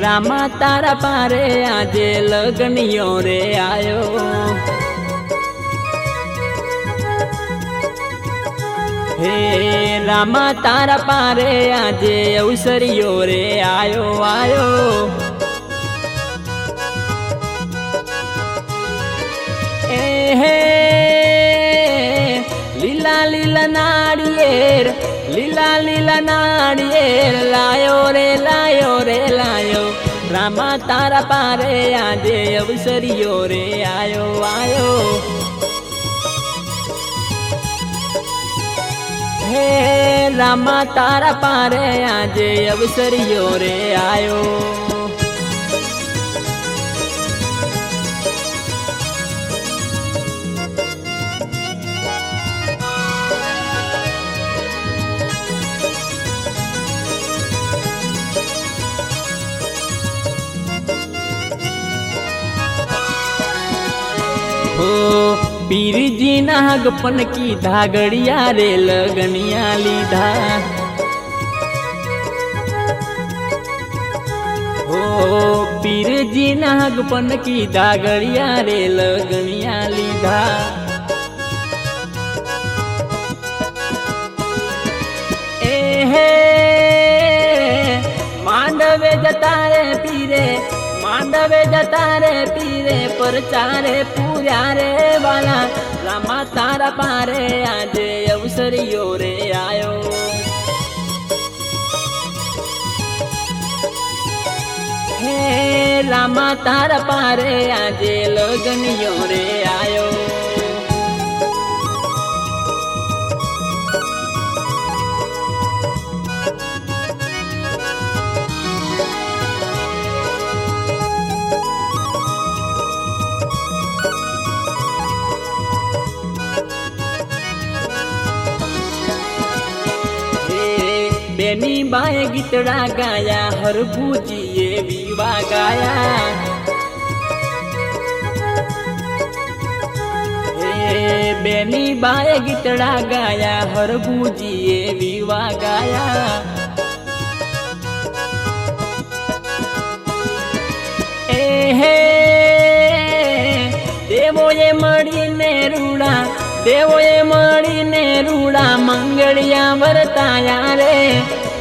रामा तारा पारे आजे लगनियो रे आयो। हे रामा तारा पारे आजे अवसरियो रे आयो आयो। हे लीला लीला नारिયેર लीला लीला नारिયેર लायो रे लायो रे लायो। रामा तारा पारे आजे अवसरियो रे आयो आयो। हे रामा तारा पारे आजे अवसरियो रे आयो। हो पीर जी नागपन की धागड़िया रे लगनिया लीधा। हो पीर जी नागपन की धागड़िया रे लगनिया लीधा। ए मांडवे जता रे पीरे मांडवे जता रे पीरे परचारे पूरा रे वाला। रामा तारा पारे आजे अवसरियो रे आयो। हे रामा तारा पारे आजे लगनियो रे आयो। बेनी बाए गीतड़ा गाया हर बूजिए विवा गाया। हे बेनी बाए गीतड़ा गाया हर बूजिए विवा गाया। हे देवो ये मड़ी ने रूड़ा देवो ये मड़ी ने रूड़ा मंगड़िया वरताया रे।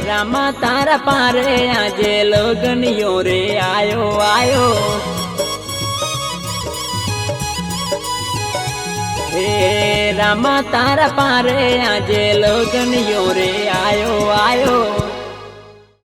रामा तारा पारे आजे लगनियो रे आयो आयो। हे रामा तारा पारे आजे लगनियो रे आयो आयो।